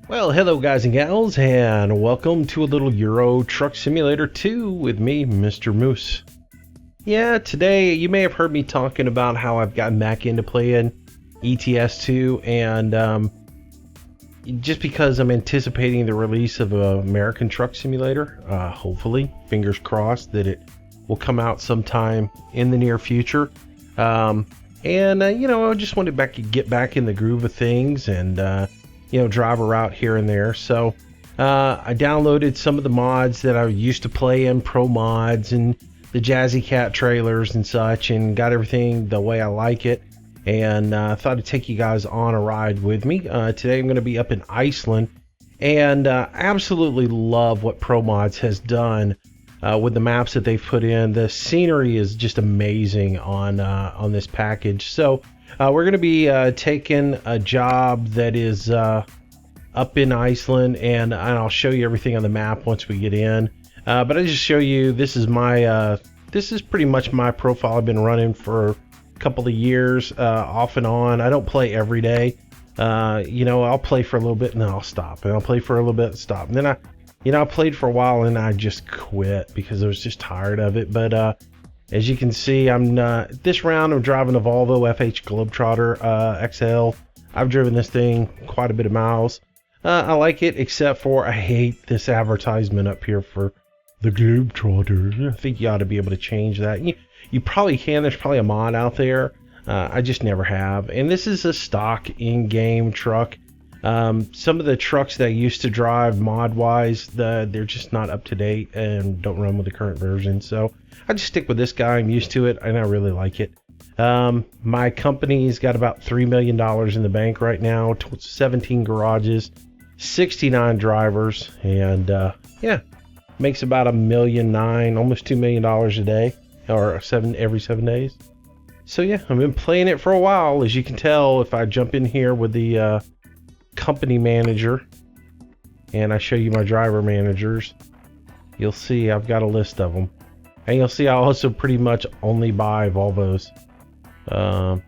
Well, hello guys and gals, and welcome to a little Euro Truck Simulator 2 with me, Mr. Moose. Yeah, today you may have heard me talking about how I've gotten back into playing ETS2, and just because I'm anticipating the release of an American Truck Simulator, hopefully, fingers crossed, that it will come out sometime in the near future. I just wanted to get back in the groove of things and drive around here and there. So I downloaded some of the mods that I used to play in, Pro Mods and the Jazzy Cat trailers and such, and got everything the way I like it. And thought I'd take you guys on a ride with me. Today I'm going to be up in Iceland, and absolutely love what Pro Mods has done with the maps that they've put in. The scenery is just amazing on this package. So we're going to be taking a job that is up in Iceland, and I'll show you everything on the map once we get in. But I just show you, this is pretty much my profile I've been running for a couple of years, off and on. I don't play every day. I'll play for a little bit and then I'll stop, and I'll play for a little bit and stop. And then I played for a while and I just quit because I was just tired of it. But as you can see, this round I'm driving a Volvo FH Globetrotter XL. I've driven this thing quite a bit of miles. I like it, except for I hate this advertisement up here for the Globetrotter. I think you ought to be able to change that. You probably can. There's probably a mod out there. I just never have. And this is a stock in-game truck. Some of the trucks that I used to drive mod-wise, they're just not up to date and don't run with the current version. So I just stick with this guy. I'm used to it, and I really like it. My company's got about $3 million in the bank right now, 17 garages, 69 drivers, and makes about $1.9 million, almost $2 million a day, or every 7 days. So yeah, I've been playing it for a while. As you can tell, if I jump in here with the company manager and I show you my driver managers, you'll see I've got a list of them. And you'll see I also pretty much only buy Volvos. I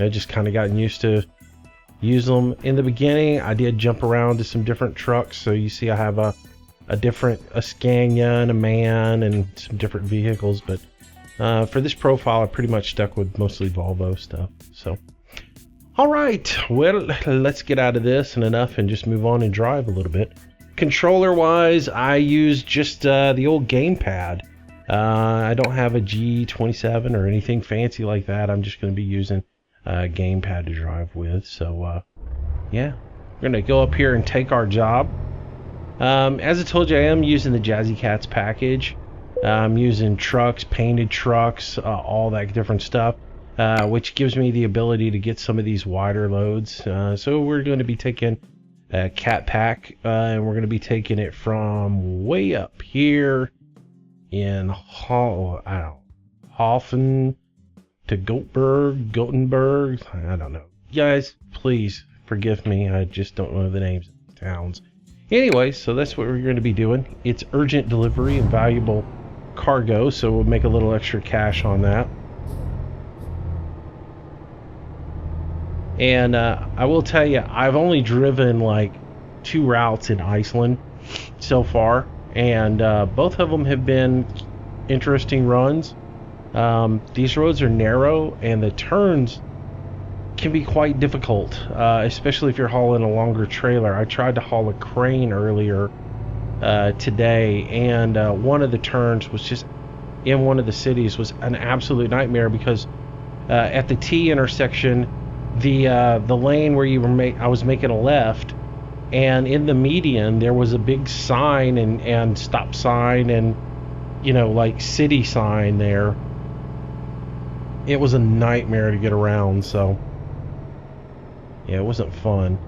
just kind of gotten used to use them. In the beginning, I did jump around to some different trucks. So you see I have a Scania and a MAN and some different vehicles. But for this profile, I pretty much stuck with mostly Volvo stuff. So, all right, well, let's get out of this and just move on and drive a little bit. Controller-wise, I use just the old gamepad. I don't have a G27 or anything fancy like that. I'm just going to be using a gamepad to drive with. So, yeah, we're going to go up here and take our job. As I told you, I am using the Jazzy Cats package. I'm using trucks, painted trucks, all that different stuff, which gives me the ability to get some of these wider loads. So we're going to be taking a cat pack, and we're going to be taking it from way up here in Hofn to Goteborg. I don't know. Guys, please forgive me. I just don't know the names of the towns. Anyway, so that's what we're going to be doing. It's urgent delivery and valuable cargo, so we'll make a little extra cash on that. And I will tell you, I've only driven like 2 routes in Iceland so far, and both of them have been interesting runs. These roads are narrow and the turns can be quite difficult, especially if you're hauling a longer trailer. I tried to haul a crane earlier today, and one of the turns was just in one of the cities was an absolute nightmare because at the T intersection, the lane where I was making a left, and in the median there was a big sign and stop sign and like city sign there. It was a nightmare to get around, so yeah, it wasn't fun.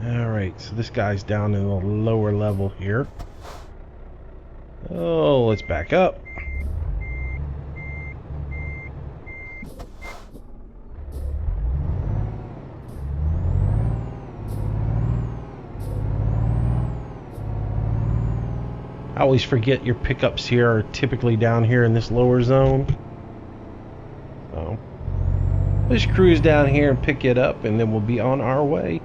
Alright, so this guy's down in the lower level here. Oh, let's back up. I always forget your pickups here are typically down here in this lower zone. So, let's cruise down here and pick it up, and then we'll be on our way.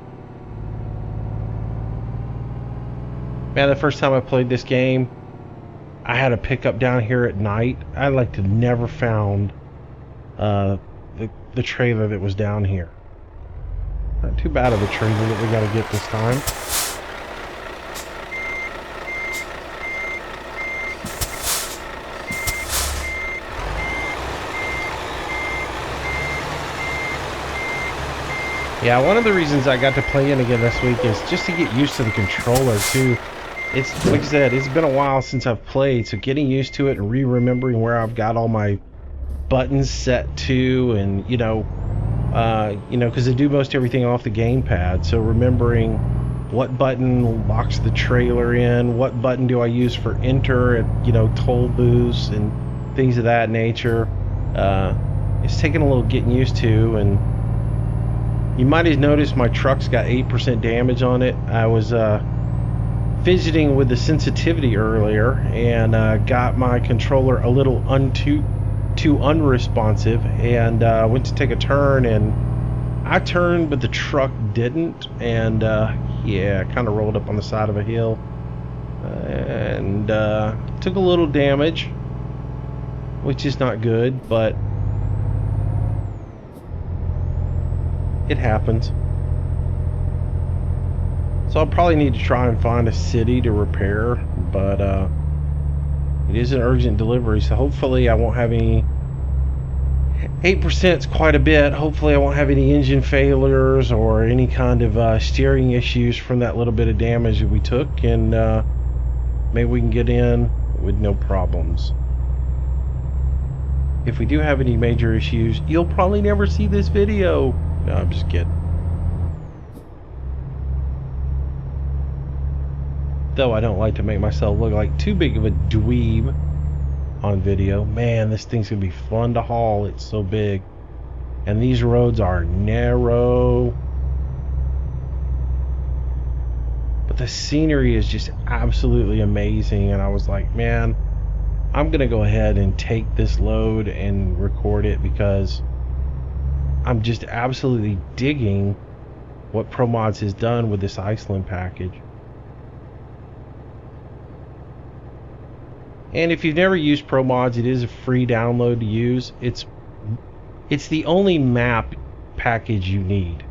Man, the first time I played this game, I had a pickup down here at night. I like to never found the trailer that was down here. Not too bad of a trailer that we got to get this time. Yeah, one of the reasons I got to play it again this week is just to get used to the controller too. It's like I said, it's been a while since I've played, so getting used to it and remembering where I've got all my buttons set to, and because I do most everything off the gamepad, so remembering what button locks the trailer in, what button do I use for enter at toll booths and things of that nature. It's taking a little getting used to, and you might have noticed my truck's got 8% damage on it. I was fidgeting with the sensitivity earlier and got my controller a little too unresponsive, and went to take a turn, and I turned but the truck didn't, and yeah, kind of rolled up on the side of a hill and took a little damage, which is not good, but it happens. So I'll probably need to try and find a city to repair, but it is an urgent delivery, so hopefully I won't have any. 8% is quite a bit. Hopefully I won't have any engine failures or any kind of steering issues from that little bit of damage that we took, and maybe we can get in with no problems. If we do have any major issues, you'll probably never see this video. No, I'm just kidding. Though I don't like to make myself look like too big of a dweeb on video. Man, this thing's gonna be fun to haul. It's so big, and these roads are narrow, but the scenery is just absolutely amazing. And I was like, man, I'm gonna go ahead and take this load and record it, because I'm just absolutely digging what ProMods has done with this Iceland package. And if you've never used ProMods, it is a free download to use. It's the only map package you need.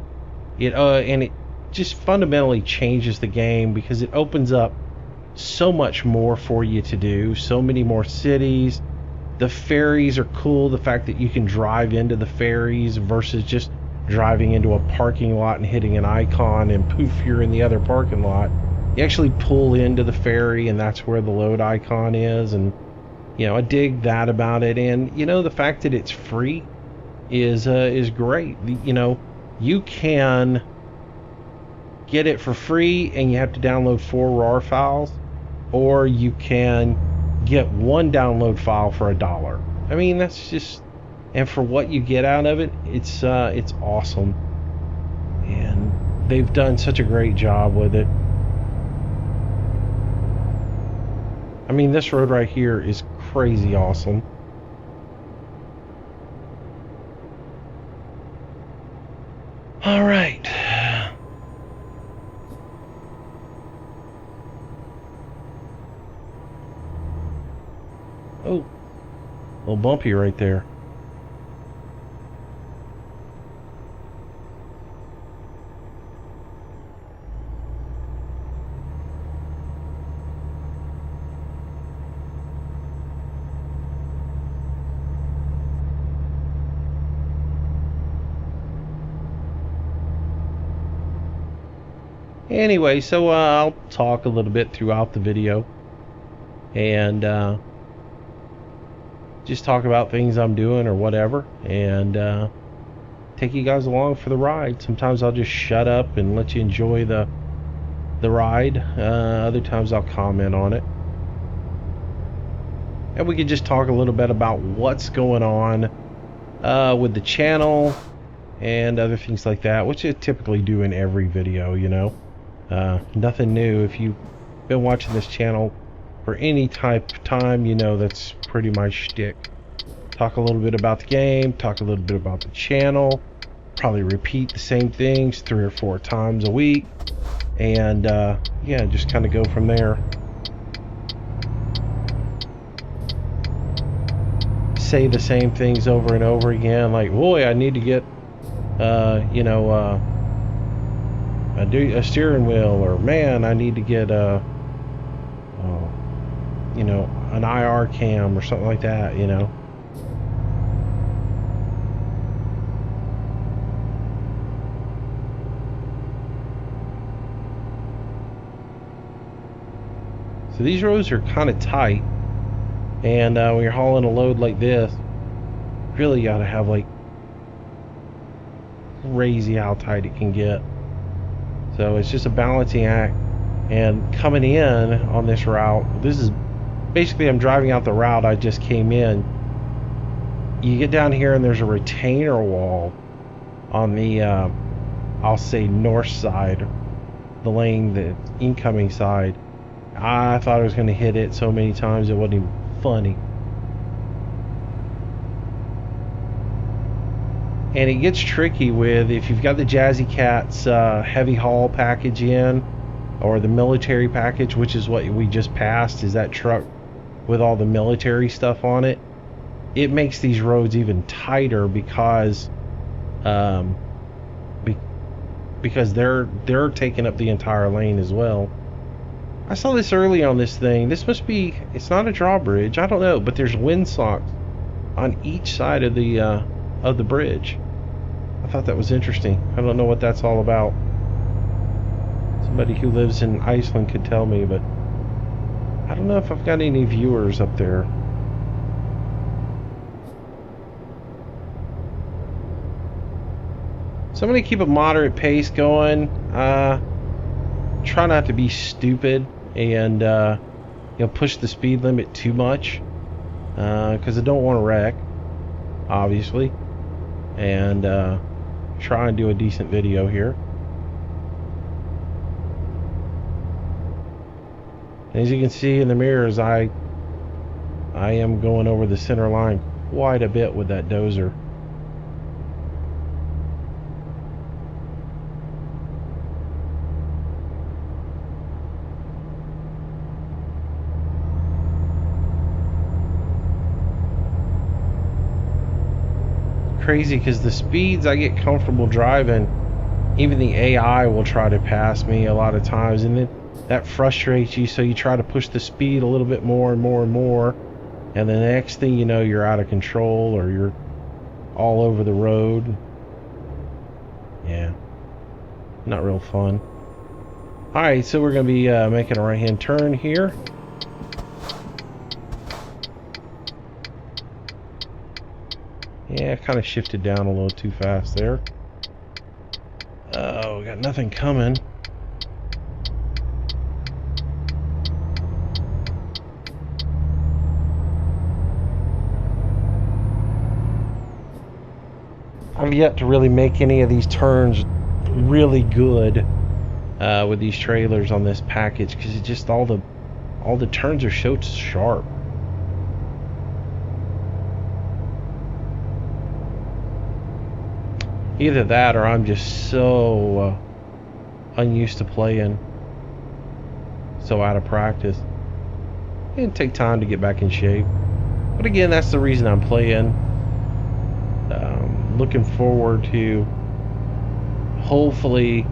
And it just fundamentally changes the game, because it opens up so much more for you to do. So many more cities. The ferries are cool. The fact that you can drive into the ferries versus just driving into a parking lot and hitting an icon and poof, you're in the other parking lot. You actually pull into the ferry, and that's where the load icon is. And I dig that about it. And the fact that it's free is great. You can get it for free, and you have to download 4 RAR files, or you can get 1 download file for $1. I mean, that's just, and for what you get out of it, it's awesome. And they've done such a great job with it. I mean, this road right here is crazy awesome. All right. Oh, a little bumpy right there. Anyway, so I'll talk a little bit throughout the video, and just talk about things I'm doing or whatever, and take you guys along for the ride. Sometimes I'll just shut up and let you enjoy the ride. Other times I'll comment on it, and we can just talk a little bit about what's going on with the channel and other things like that, which I typically do in every video. Nothing new. If you've been watching this channel for any type of time, that's pretty my shtick. Talk a little bit about the game, talk a little bit about the channel, probably repeat the same things 3 or 4 times a week, and yeah, just kind of go from there. Say the same things over and over again, like, boy, I need to get a steering wheel, or man, I need to get an IR cam or something like that, So these roads are kind of tight, and when you're hauling a load like this, really got to have like crazy how tight it can get. So it's just a balancing act. And coming in on this route, this is basically, I'm driving out the route I just came in. You get down here and there's a retainer wall on the I'll say north side, the lane, the incoming side. I thought I was going to hit it so many times it wasn't even funny. And it gets tricky with, if you've got the Jazzy Cat's heavy haul package in, or the military package, which is what we just passed, is that truck with all the military stuff on it. It makes these roads even tighter because they're taking up the entire lane as well. I saw this early on this thing. This must be, it's not a drawbridge, I don't know, but there's windsocks on each side of the bridge. I thought that was interesting. I don't know what that's all about. Somebody who lives in Iceland could tell me, but I don't know if I've got any viewers up there. So I'm going to keep a moderate pace going. Try not to be stupid and push the speed limit too much, because I don't want to wreck, obviously, and try and do a decent video here. As you can see in the mirrors, I am going over the center line quite a bit with that Dozer. Crazy, because the speeds I get comfortable driving, even the AI will try to pass me a lot of times, and then that frustrates you, so you try to push the speed a little bit more and more and more, and the next thing you know, you're out of control, or you're all over the road. Yeah, not real fun. Alright, so we're going to be making a right hand turn here. Yeah, kind of shifted down a little too fast there. Oh, we got nothing coming. I've yet to really make any of these turns really good with these trailers on this package, because it just all the turns are so sharp. Either that, or I'm just so unused to playing, so out of practice. It'll take time to get back in shape, but again, that's the reason I'm playing. Looking forward to hopefully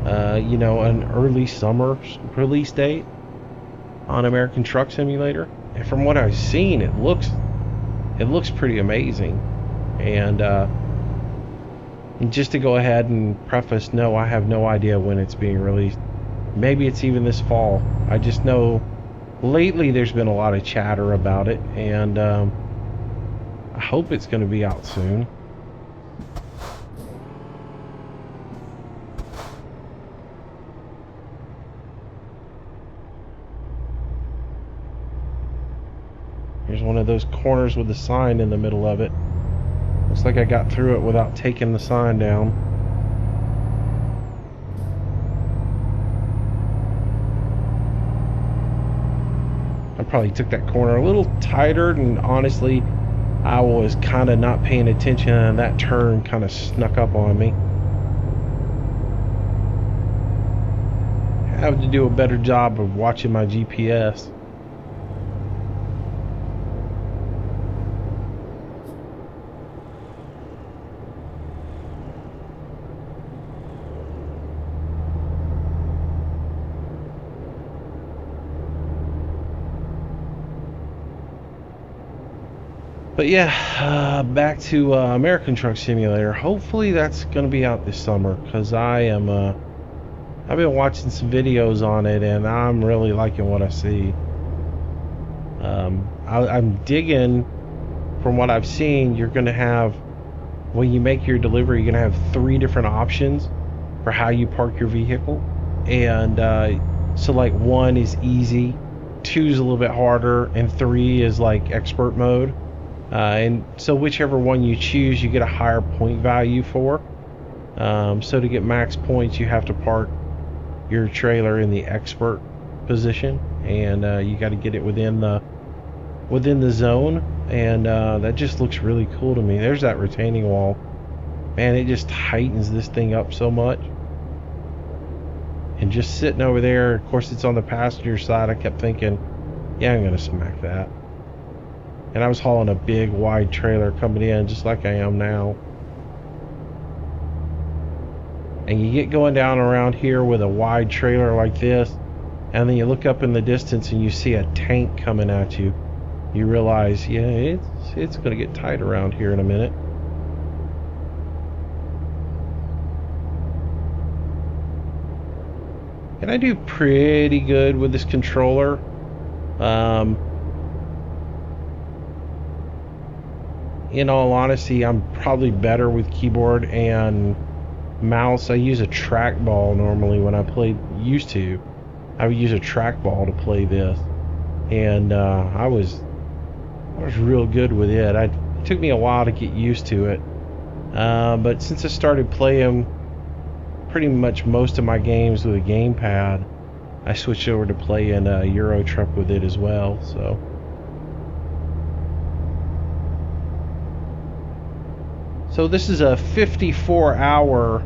an early summer release date on American Truck Simulator. And from what I've seen, it looks pretty amazing. And just to go ahead and preface, no, I have no idea when it's being released. Maybe it's even this fall. I just know lately there's been a lot of chatter about it, and I hope it's going to be out soon. Here's one of those corners with the sign in the middle of it. Looks like I got through it without taking the sign down. I probably took that corner a little tighter, and honestly, I was kind of not paying attention, and that turn kind of snuck up on me. have to do a better job of watching my GPS. But yeah, back to American Truck Simulator. Hopefully that's going to be out this summer, because I've been watching some videos on it and I'm really liking what I see. I'm digging, from what I've seen, you're going to have, when you make your delivery, you're going to have 3 different options for how you park your vehicle. And so like 1 is easy, 2 is a little bit harder, and 3 is like expert mode. And so whichever one you choose, you get a higher point value for. So to get max points, you have to park your trailer in the expert position, and you got to get it within the zone. And that just looks really cool to me. There's that retaining wall. Man, it just tightens this thing up so much. And just sitting over there, of course it's on the passenger side, I kept thinking, yeah, I'm gonna smack that. And I was hauling a big wide trailer coming in, just like I am now. And you get going down around here with a wide trailer like this, and then you look up in the distance and you see a tank coming at you. You realize, yeah, it's gonna get tight around here in a minute. And I do pretty good with this controller. In all honesty, I'm probably better with keyboard and mouse. I use a trackball normally when I used to. I would use a trackball to play this, and I was real good with it. It took me a while to get used to it, but since I started playing pretty much most of my games with a gamepad, I switched over to playing Euro Truck with it as well. So this is a 54-hour,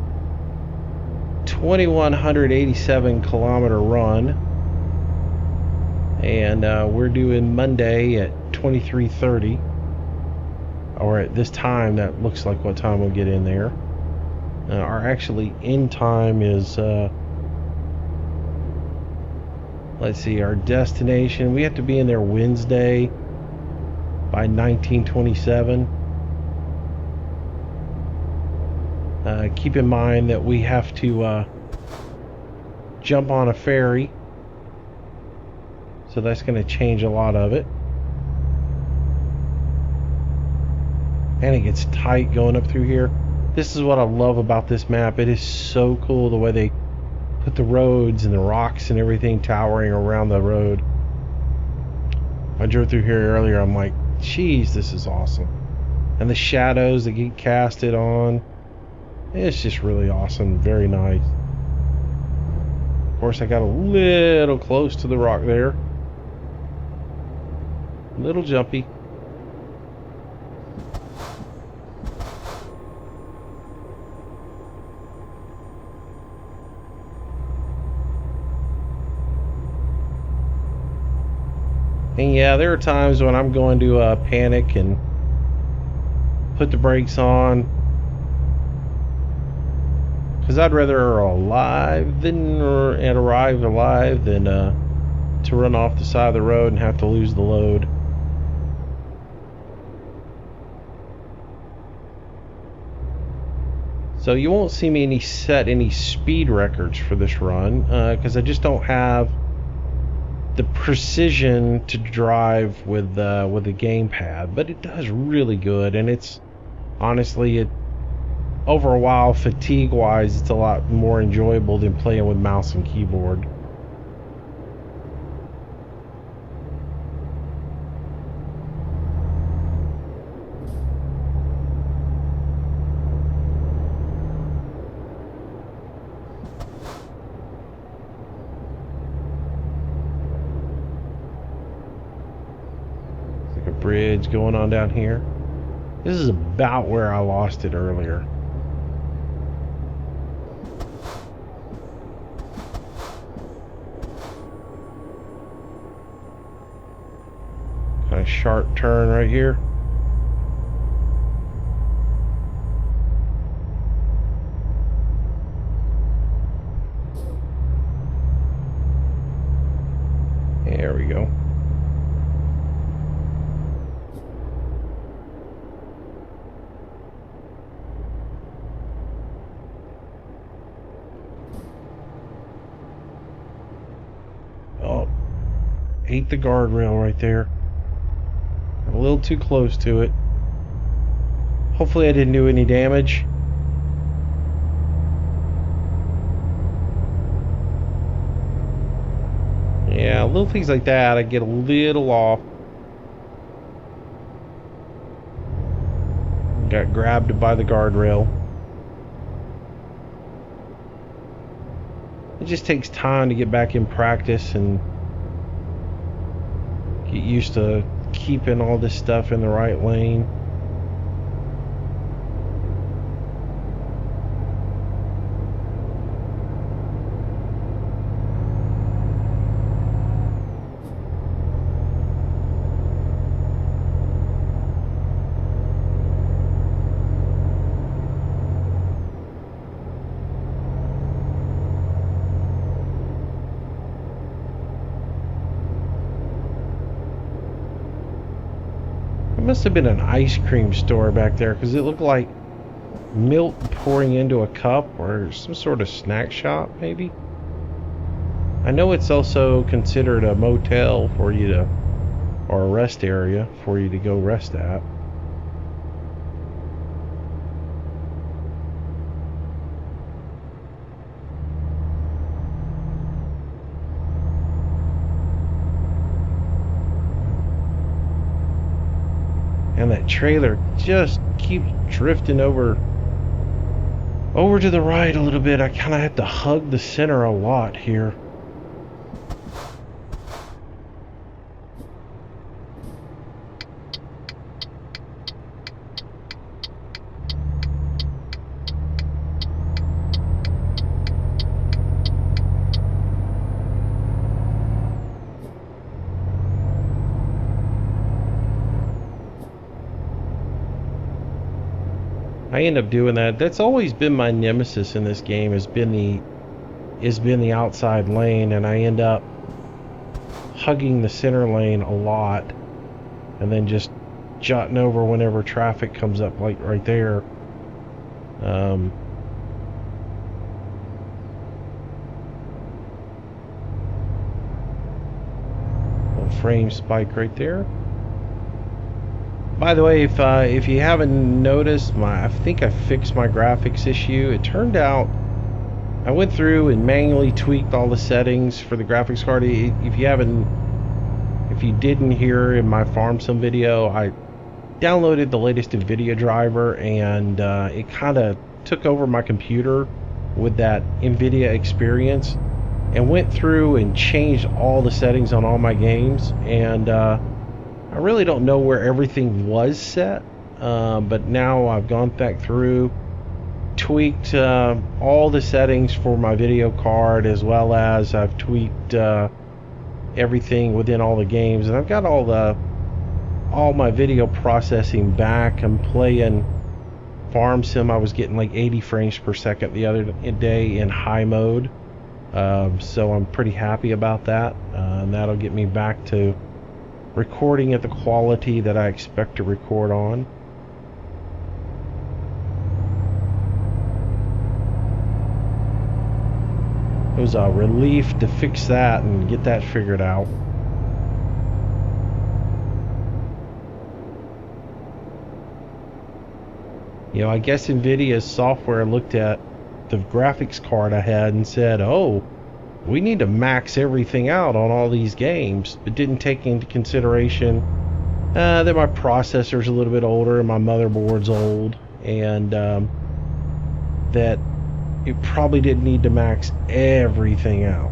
2,187 kilometer run, and we're doing Monday at 23:30, or at this time. That looks like what time we'll get in there. Our actually end time is, let's see, our destination, we have to be in there Wednesday by 1927. Keep in mind that we have to jump on a ferry, so that's going to change a lot of it. And it gets tight going up through here. This is what I love about this map. It is so cool the way they put the roads and the rocks and everything towering around the road. I drove through here earlier. I'm like, geez, this is awesome. And the shadows that get casted on, it's just really awesome. Very nice. Of course, I got a little close to the rock there. A little jumpy. And yeah, there are times when I'm going to panic and put the brakes on, because I'd rather arrive alive than to run off the side of the road and have to lose the load. So you won't see me set any speed records for this run, because I just don't have the precision to drive with the gamepad. But it does really good, and it's honestly, over a while, fatigue wise, it's a lot more enjoyable than playing with mouse and keyboard. It's like a bridge going on down here. This is about where I lost it earlier. Nice sharp turn right here. There we go. Oh, ate the guardrail right there. I'm a little too close to it. Hopefully I didn't do any damage. Yeah, little things like that, I get a little off. Got grabbed by the guardrail. It just takes time to get back in practice and get used to keeping all this stuff in the right lane. It must have been an ice cream store back there because it looked like milk pouring into a cup, or some sort of snack shop maybe. I know it's also considered a motel for you to, or a rest area for you to go rest at. And that trailer just keeps drifting over to the right a little bit. I kind of have to hug the center a lot here. I end up doing that. That's always been my nemesis in this game, has been the outside lane, and I end up hugging the center lane a lot and then just jutting over whenever traffic comes up, like right there. Little frame spike right there. By the way, if you haven't noticed, I think I fixed my graphics issue. It turned out I went through and manually tweaked all the settings for the graphics card. If you didn't hear in my farm sim video, I downloaded the latest NVIDIA driver, and it kind of took over my computer with that NVIDIA experience, and went through and changed all the settings on all my games. And I really don't know where everything was set, but now I've gone back through, tweaked all the settings for my video card, as well as I've tweaked everything within all the games, and I've got all my video processing back. I'm playing Farm Sim. I was getting like 80 frames per second the other day in high mode, so I'm pretty happy about that, and that'll get me back to recording at the quality that I expect to record on. It was a relief to fix that and get that figured out. You know, I guess NVIDIA's software looked at the graphics card I had and said, oh, we need to max everything out on all these games, but didn't take into consideration that my processor's a little bit older and my motherboard's old, and that it probably didn't need to max everything out.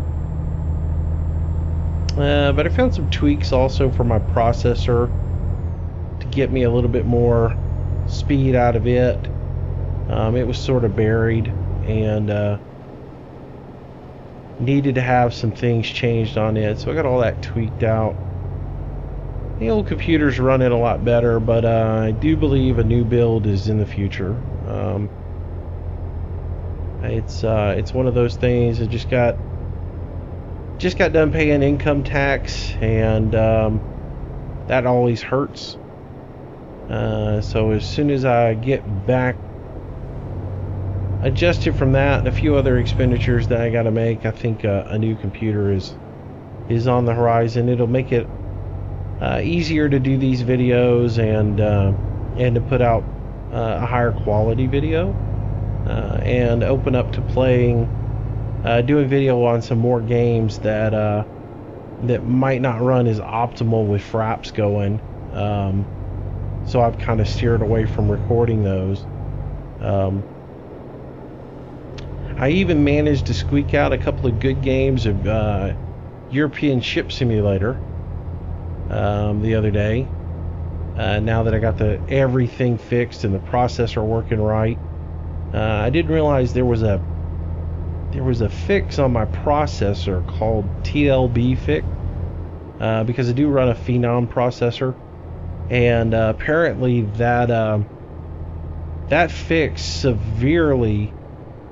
But I found some tweaks also for my processor to get me a little bit more speed out of it. It was sort of buried, and needed to have some things changed on it, so I got all that tweaked out. The old computer's running a lot better, but I do believe a new build is in the future. It's one of those things. I just got done paying income tax, and that always hurts. So as soon as I get back adjusted from that and a few other expenditures that I got to make, I think a new computer is on the horizon. It'll make it easier to do these videos and to put out a higher quality video, and open up to doing video on some more games that might not run as optimal with fraps going. So I've kind of steered away from recording those. I even managed to squeak out a couple of good games of European Ship Simulator the other day. Now that I got everything fixed and the processor working right, I didn't realize there was a fix on my processor called TLB fix, because I do run a Phenom processor, and apparently that fix severely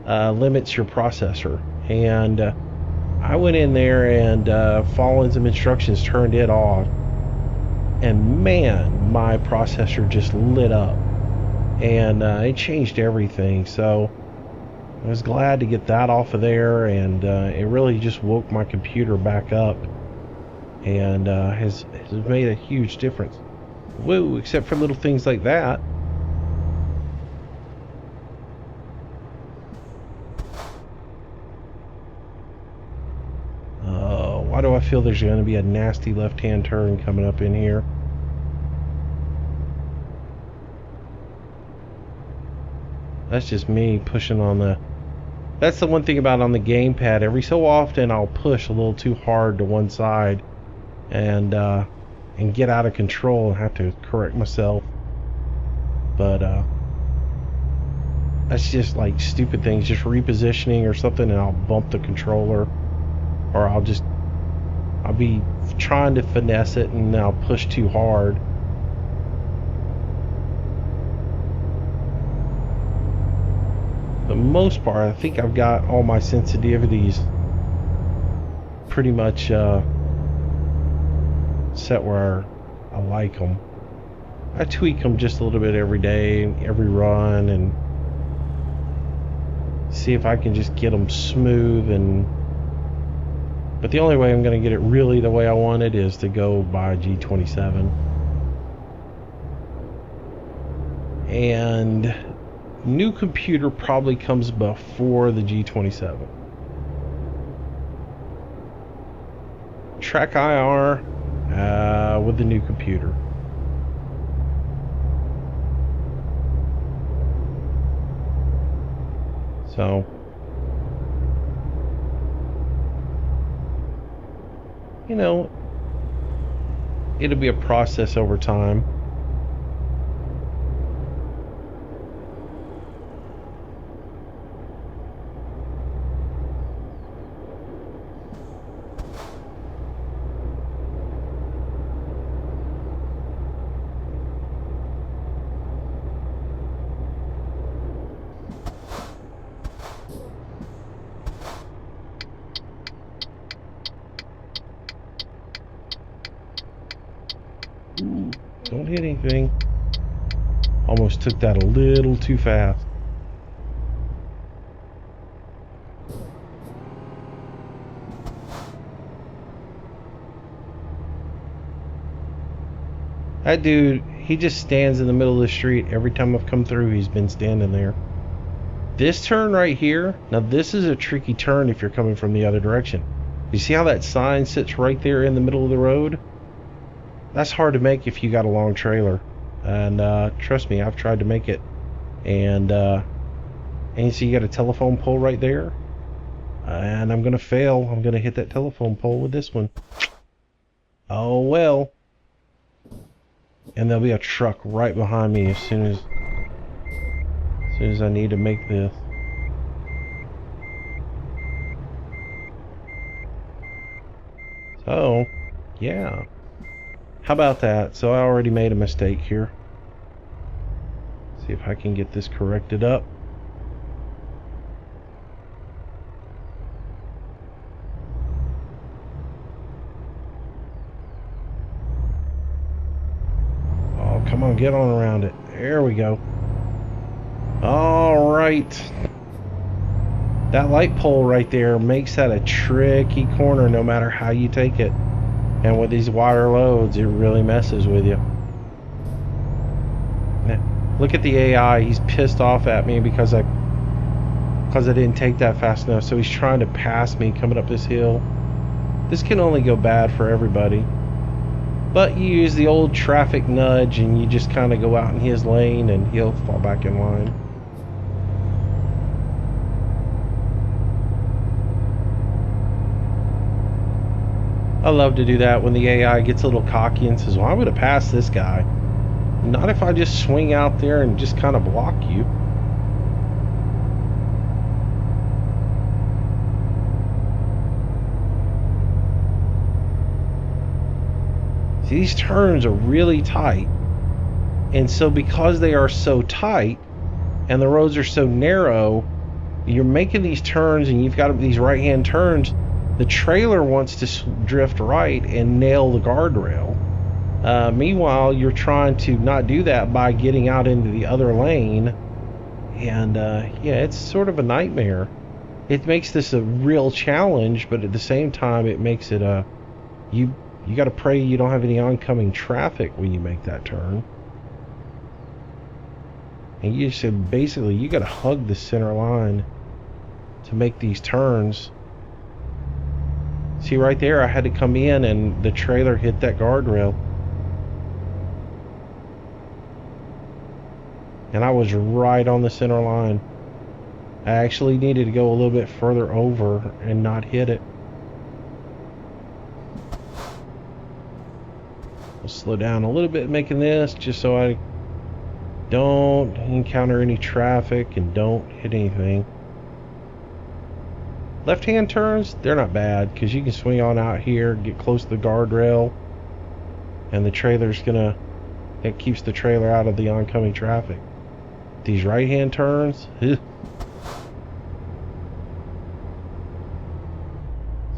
limits your processor. And I went in there and following some instructions turned it off, and man, my processor just lit up, and it changed everything. So I was glad to get that off of there, and it really just woke my computer back up, and has made a huge difference. Woo, except for little things like that. Why do I feel there's going to be a nasty left-hand turn coming up in here? That's just me pushing on the... That's the one thing about on the gamepad. Every so often I'll push a little too hard to one side and get out of control and have to correct myself. But that's just like stupid things, just repositioning or something, and I'll bump the controller, or I'll be trying to finesse it and I'll push too hard. For the most part, I think I've got all my sensitivities pretty much set where I like them. I tweak them just a little bit every day, every run, and see if I can just get them smooth. But the only way I'm going to get it really the way I want it is to go by G27. And new computer probably comes before the G27. Track IR with the new computer. So you know, it'll be a process over time. Don't hit anything. Almost took that a little too fast. That dude, he just stands in the middle of the street. Every time I've come through, he's been standing there. This turn right here, now this is a tricky turn if you're coming from the other direction. You see how that sign sits right there in the middle of the road? That's hard to make if you got a long trailer. And trust me, I've tried to make it. And you see you got a telephone pole right there. And I'm going to fail. I'm going to hit that telephone pole with this one. Oh well. And there'll be a truck right behind me as soon as I need to make this. So, yeah. How about that? So I already made a mistake here. See if I can get this corrected up. Oh, come on, get on around it. There we go. All right. That light pole right there makes that a tricky corner no matter how you take it. And with these water loads, it really messes with you. Now, look at the AI. He's pissed off at me because I didn't take that fast enough. So he's trying to pass me coming up this hill. This can only go bad for everybody. But you use the old traffic nudge and you just kind of go out in his lane and he'll fall back in line. I love to do that when the AI gets a little cocky and says, well, I'm going to pass this guy. Not if I just swing out there and just kind of block you. See, these turns are really tight. And so because they are so tight and the roads are so narrow, you're making these turns and you've got these right-hand turns. The trailer wants to drift right and nail the guardrail. Meanwhile, you're trying to not do that by getting out into the other lane. And yeah, it's sort of a nightmare. It makes this a real challenge, but at the same time, it makes it a... You got to pray you don't have any oncoming traffic when you make that turn. And you said basically you got to hug the center line to make these turns. See right there, I had to come in and the trailer hit that guardrail. And I was right on the center line. I actually needed to go a little bit further over and not hit it. I'll slow down a little bit making this just so I don't encounter any traffic and don't hit anything. Left-hand turns, they're not bad because you can swing on out here, get close to the guardrail, and the trailer's gonna... It keeps the trailer out of the oncoming traffic. These right-hand turns, ugh.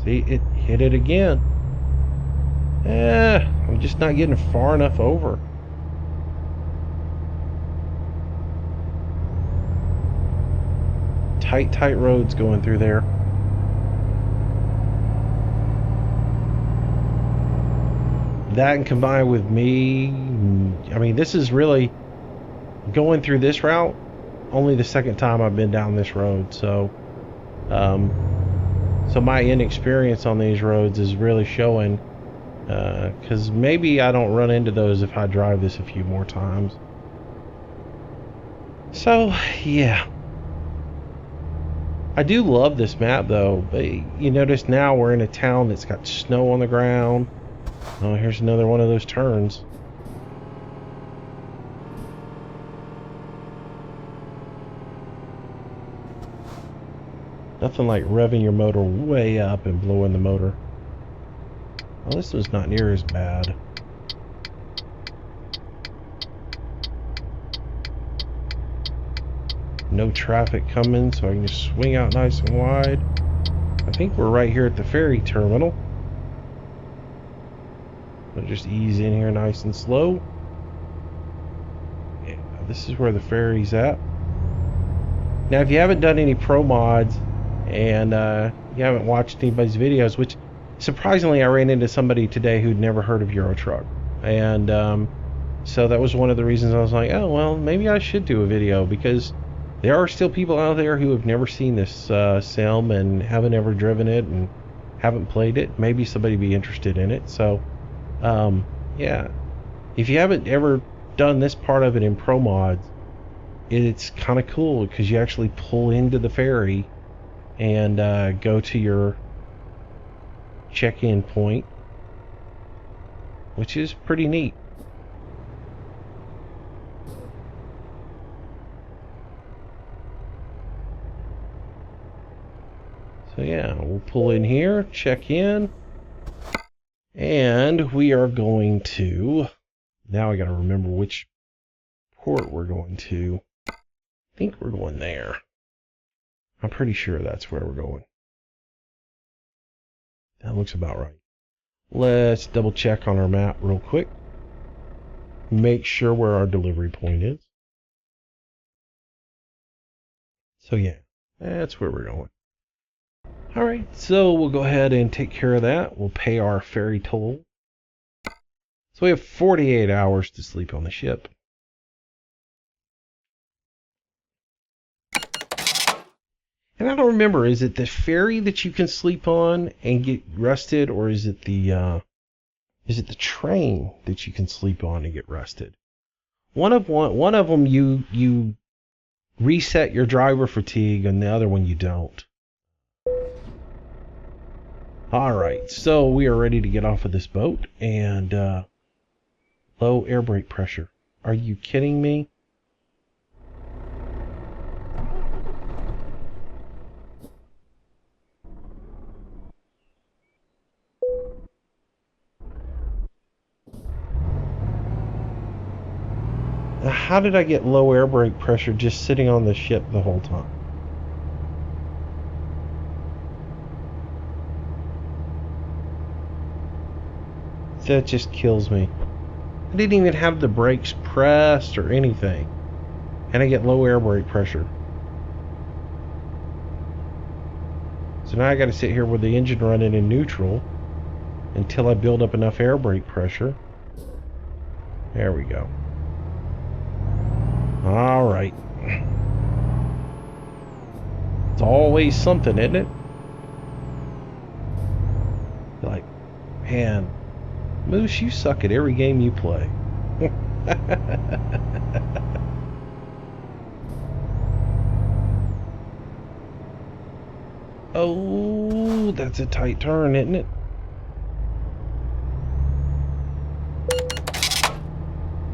See, it hit it again. I'm just not getting far enough over. Tight roads going through there. That and combined with me, I mean, this is really going through this route. Only the second time I've been down this road, so so my inexperience on these roads is really showing. Because maybe I don't run into those if I drive this a few more times. So yeah, I do love this map though. But you notice now we're in a town that's got snow on the ground. Oh, here's another one of those turns. Nothing like revving your motor way up and blowing the motor. Well, this one's not near as bad. No traffic coming, so I can just swing out nice and wide. I think we're right here at the ferry terminal. I'll just ease in here nice and slow. Yeah, this is where the ferry's at. Now, if you haven't done any pro mods and you haven't watched anybody's videos, which surprisingly I ran into somebody today who'd never heard of Euro Truck, and so that was one of the reasons I was like, oh well, maybe I should do a video, because there are still people out there who have never seen this sim and haven't ever driven it and haven't played it. Maybe somebody be interested in it. So yeah, if you haven't ever done this part of it in pro mods, it's kind of cool because you actually pull into the ferry and go to your check-in point, which is pretty neat. So yeah, we'll pull in here, check in. And we are going to, now I got to remember which port we're going to. I think we're going there. I'm pretty sure that's where we're going. That looks about right. Let's double check on our map real quick. Make sure where our delivery point is. So yeah, that's where we're going. Alright, so we'll go ahead and take care of that. We'll pay our ferry toll. So we have 48 hours to sleep on the ship. And I don't remember, is it the ferry that you can sleep on and get rested, or is it the train that you can sleep on and get rested? One of them you reset your driver fatigue, and the other one you don't. Alright, so we are ready to get off of this boat, and low air brake pressure. Are you kidding me? Now, how did I get low air brake pressure just sitting on the ship the whole time? That just kills me. I didn't even have the brakes pressed or anything. And I get low air brake pressure. So now I got to sit here with the engine running in neutral until I build up enough air brake pressure. There we go. Alright. It's always something, isn't it? Like, man, Moose, you suck at every game you play. Oh, that's a tight turn, isn't it?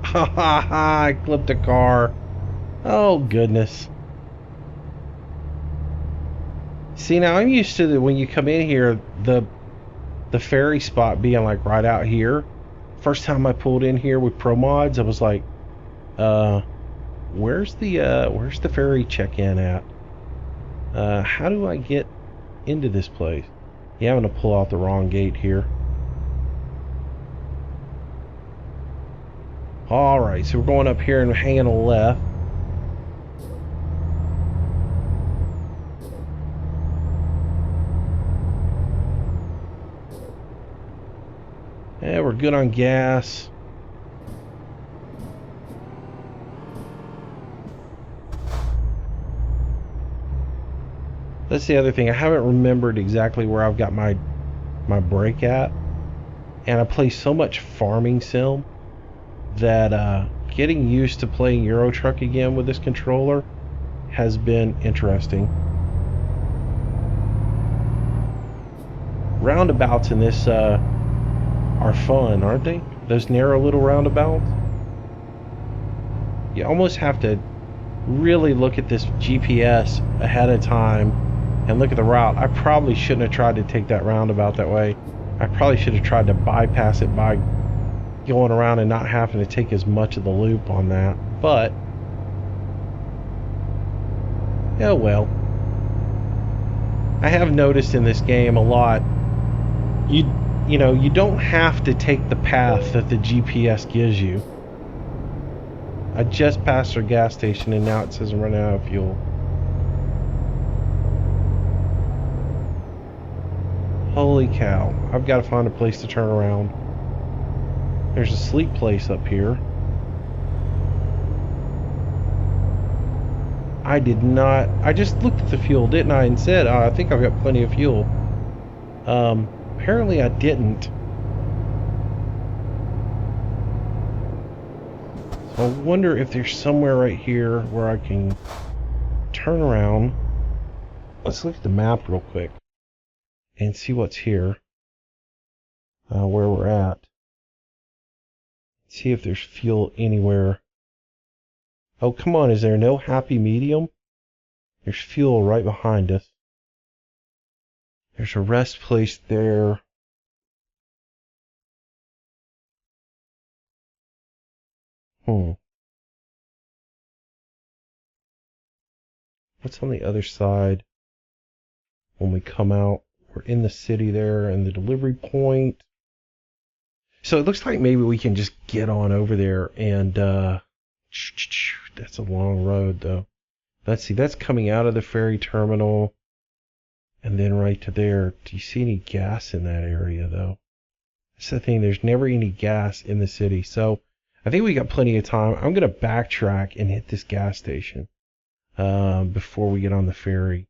Ha ha ha, I clipped a car. Oh, goodness. See, now I'm used to when you come in here, the ferry spot being like right out here. First time I pulled in here with Pro Mods, I was like, where's the ferry check-in at? How do I get into this place? Yeah, I'm gonna pull out the wrong gate here. Alright, so we're going up here and hanging a left. Yeah, we're good on gas. That's the other thing. I haven't remembered exactly where I've got my brake at. And I play so much farming sim that getting used to playing Euro Truck again with this controller has been interesting. Roundabouts in this are fun, aren't they? Those narrow little roundabouts. You almost have to really look at this GPS ahead of time and look at the route. I probably shouldn't have tried to take that roundabout that way. I probably should have tried to bypass it by going around and not having to take as much of the loop on that. But oh well. I have noticed in this game a lot, you know, you don't have to take the path that the GPS gives you. I just passed our gas station and now it says I'm running out of fuel. Holy cow. I've got to find a place to turn around. There's a sleep place up here. I did not... I just looked at the fuel, didn't I? And said, I think I've got plenty of fuel. Apparently I didn't. So I wonder if there's somewhere right here where I can turn around. Let's look at the map real quick and see what's here. Where we're at. See if there's fuel anywhere. Oh, come on, is there no happy medium? There's fuel right behind us. There's a rest place there. Hmm. What's on the other side when we come out? We're in the city there and the delivery point. So it looks like maybe we can just get on over there and that's a long road though. Let's see, that's coming out of the ferry terminal and then right to there. Do you see any gas in that area though? That's the thing, there's never any gas in the city. So I think we got plenty of time. I'm gonna backtrack and hit this gas station before we get on the ferry.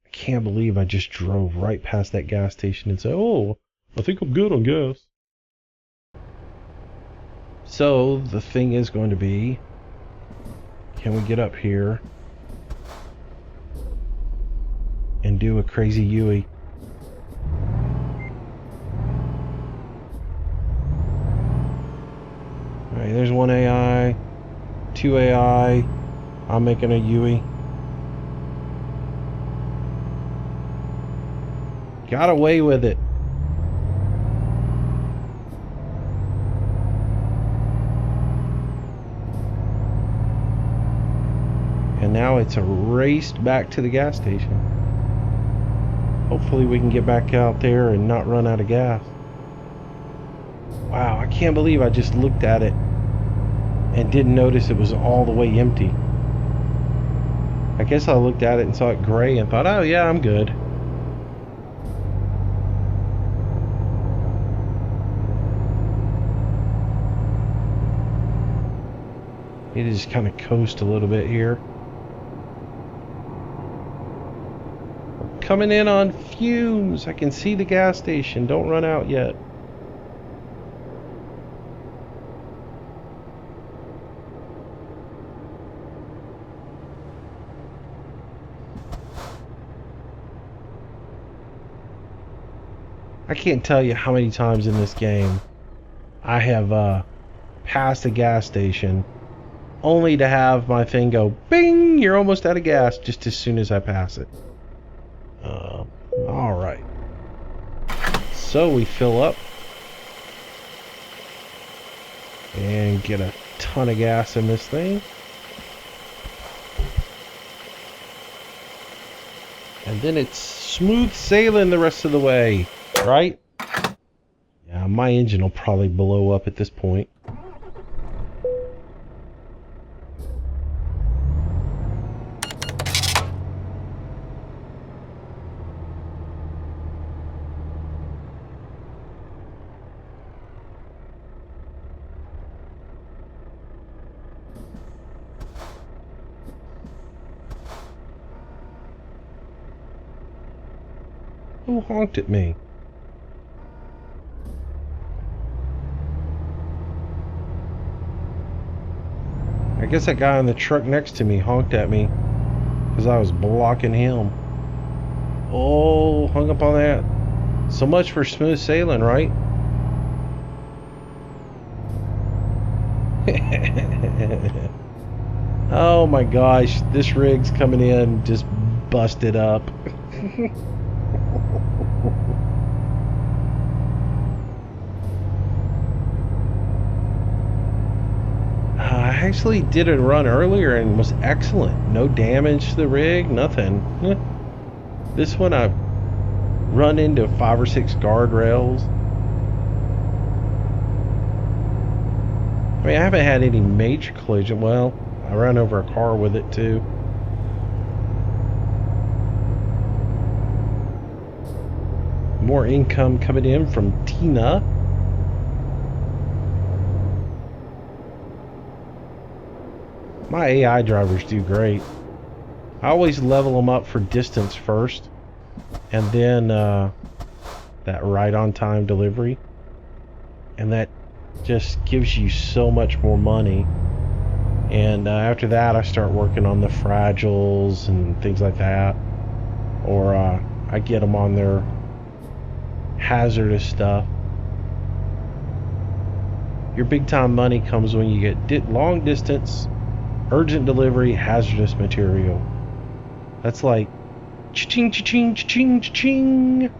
I can't believe I just drove right past that gas station and said, oh, I think I'm good on gas. So the thing is going to be, can we get up here and do a crazy Yui? Alright, there's one AI, two AI, I'm making a Yui. Got away with it. And now it's a race back to the gas station. Hopefully we can get back out there and not run out of gas. Wow, I can't believe I just looked at it and didn't notice it was all the way empty. I guess I looked at it and saw it gray and thought, oh yeah, I'm good. It is kind of coast a little bit here. Coming in on fumes. I can see the gas station. Don't run out yet. I can't tell you how many times in this game I have passed a gas station only to have my thing go bing, you're almost out of gas just as soon as I pass it. Alright. So we fill up and get a ton of gas in this thing. And then it's smooth sailing the rest of the way, right? Yeah, my engine will probably blow up at this point. Who honked at me? I guess that guy in the truck next to me honked at me because I was blocking him. Oh, hung up on that. So much for smooth sailing, right? Oh my gosh, this rig's coming in just busted up. I actually did a run earlier and was excellent. No damage to the rig, nothing. This one I run into 5 or 6 guardrails. I mean, I haven't had any major collision. Well, I ran over a car with it too. More income coming in from Tina. My AI drivers do great. I always level them up for distance first, and then that right on time delivery, and that just gives you so much more money. And after that I start working on the fragiles and things like that, or I get them on their hazardous stuff. Your big time money comes when you get long distance, urgent delivery, hazardous material. That's like cha-ching, cha-ching, cha-ching, cha-ching.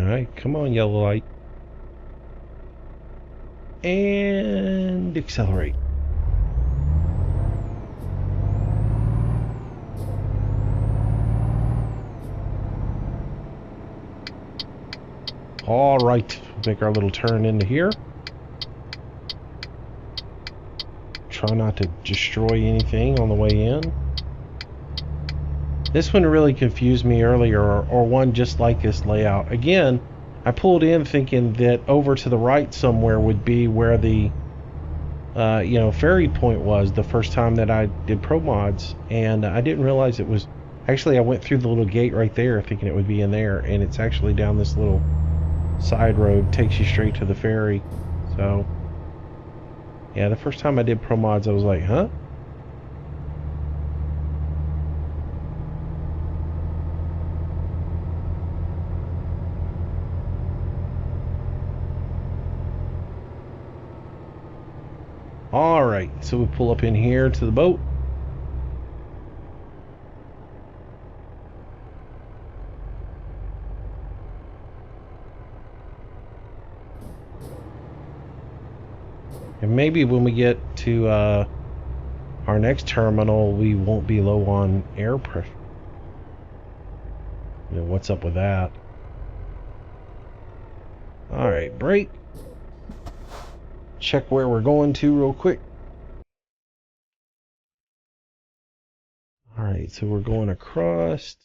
Alright, come on, yellow light. And accelerate. Alright, make our little turn into here. Try not to destroy anything on the way in. This one really confused me earlier, or one just like this layout. Again, I pulled in thinking that over to the right somewhere would be where the ferry point was the first time that I did pro mods, and I didn't realize it was actually, I went through the little gate right there thinking it would be in there, and it's actually down this little side road, takes you straight to the ferry. So yeah, the first time I did pro mods I was like, huh? Alright, so we pull up in here to the boat. And maybe when we get to our next terminal, we won't be low on air pressure. You know, what's up with that? Alright, brake. Check where we're going to real quick. Alright, so we're going across.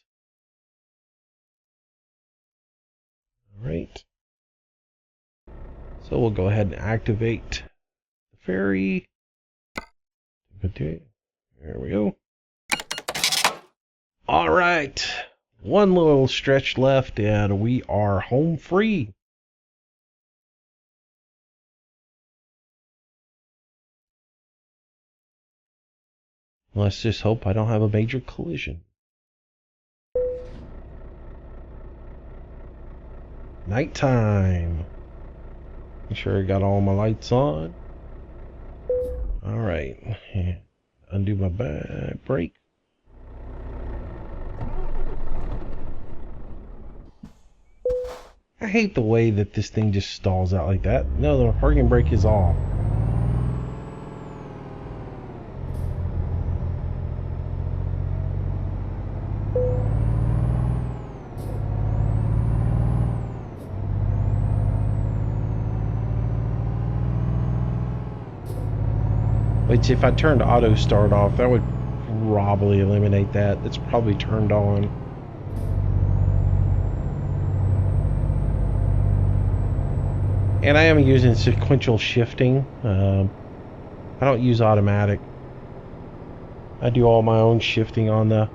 Alright. So we'll go ahead and activate the ferry. There we go. Alright. One little stretch left and we are home free. Let's just hope I don't have a major collision. Nighttime. Make sure I got all my lights on. Alright. Undo my back brake. I hate the way that this thing just stalls out like that. No, the parking brake is off. Which, if I turned auto start off, that would probably eliminate that. It's probably turned on. And I am using sequential shifting. I don't use automatic. I do all my own shifting on the...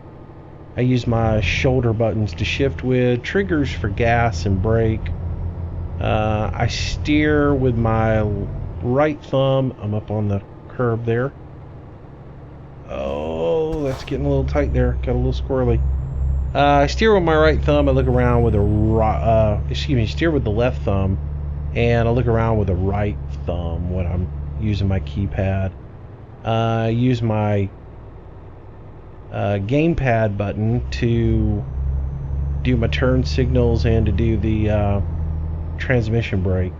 I use my shoulder buttons to shift with, triggers for gas and brake. I steer with my right thumb. I'm up on the curb there. Oh, that's getting a little tight there. Got a little squirrely. I steer with my right thumb. I look around with steer with the left thumb, and I look around with the right thumb when I'm using my keypad. I use my gamepad button to do my turn signals and to do the transmission brake.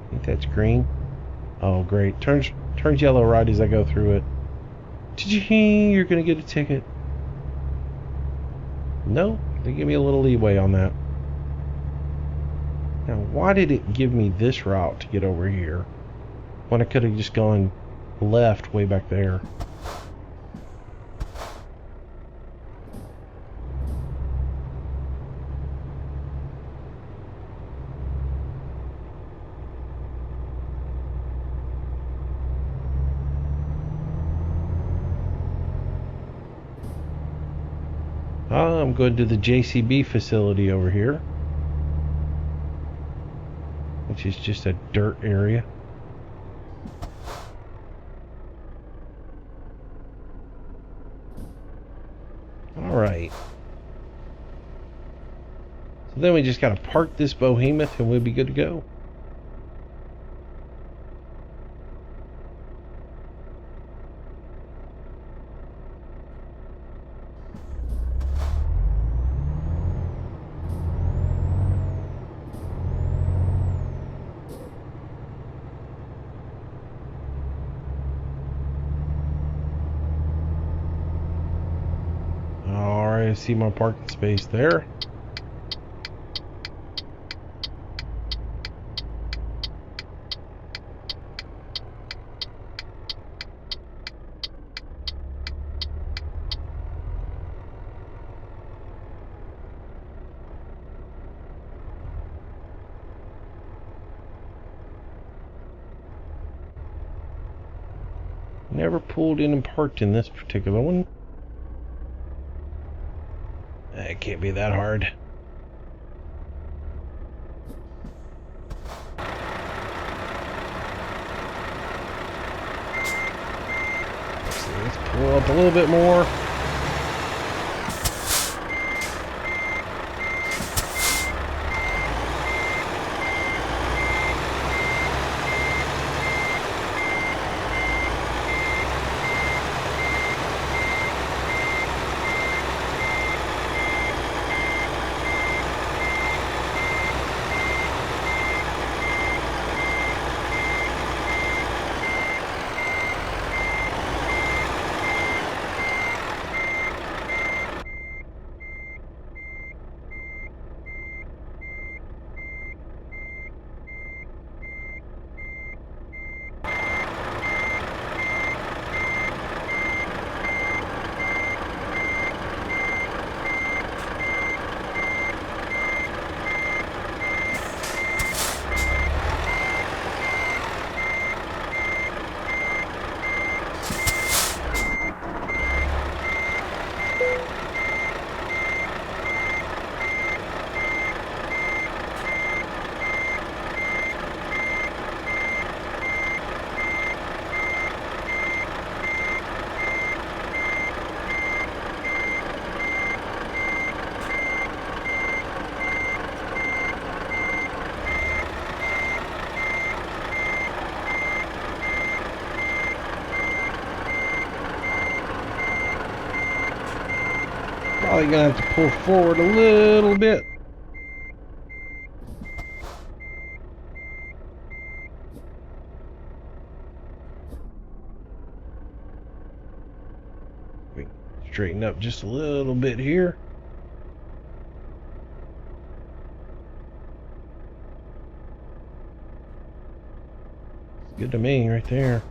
I think that's green. Oh, great. Turns yellow right as I go through it. You're gonna get a ticket. No, they give me a little leeway on that. Now, why did it give me this route to get over here when I could have just gone left way back there? I'm going to the JCB facility over here, which is just a dirt area. Alright. So then we just gotta park this behemoth and we'll be good to go. guys see my parking space there. Never pulled in and parked in this particular one. It can't be that hard. Let's pull up a little bit more. Probably gonna have to pull forward a little bit. We straighten up just a little bit here. It's good to me right there.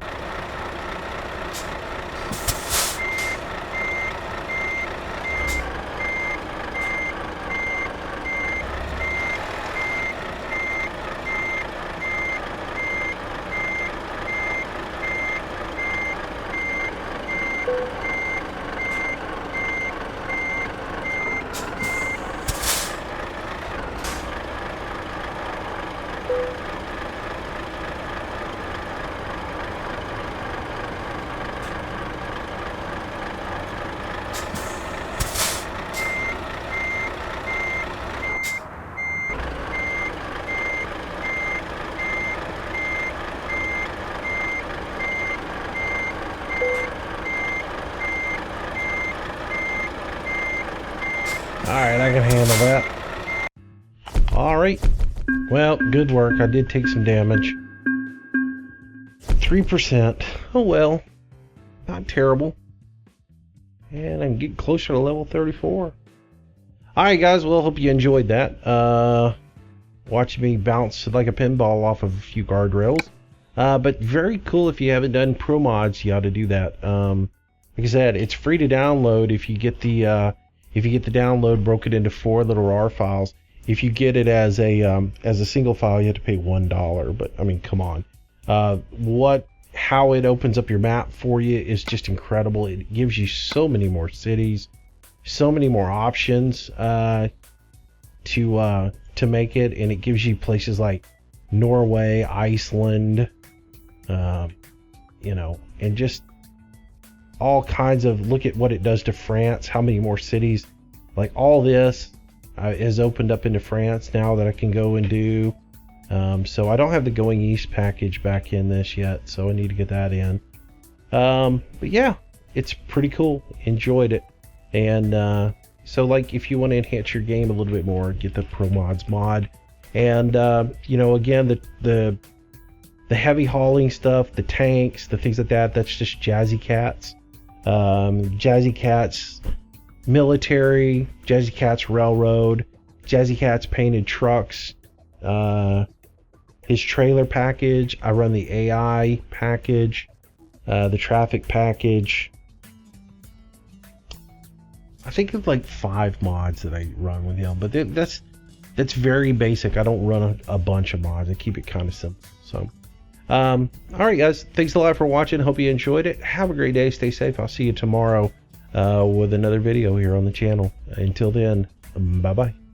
Alright, I can handle that. Alright. Well, good work. I did take some damage. 3%. Oh well. Not terrible. And I'm getting closer to level 34. Alright guys, well, hope you enjoyed that. Watching me bounce like a pinball off of a few guardrails. But very cool. If you haven't done pro mods, you ought to do that. Like I said, it's free to download if you get the download broken into 4 little RAR files. If you get it as a single file, you have to pay $1. But I mean, come on. How it opens up your map for you is just incredible. It gives you so many more cities, so many more options to make it, and it gives you places like Norway, Iceland, and just all kinds of, look at what it does to France, how many more cities. Like all this is opened up into France now that I can go and do. So I don't have the Going East package back in this yet, so I need to get that in. But yeah, it's pretty cool. Enjoyed it. And so like if you want to enhance your game a little bit more, get the Pro Mods mod. And again, the heavy hauling stuff, the tanks, the things like that, that's just Jazzy Cats. Jazzy Cats military, Jazzy Cat's railroad, Jazzy Cat's painted trucks, his trailer package. I run the AI package, the traffic package. I think it's like 5 mods that I run with him, but that's very basic. I don't run a bunch of mods. I keep it kind of simple. So, all right, guys. Thanks a lot for watching. Hope you enjoyed it. Have a great day. Stay safe. I'll see you tomorrow with another video here on the channel. Until then, bye-bye.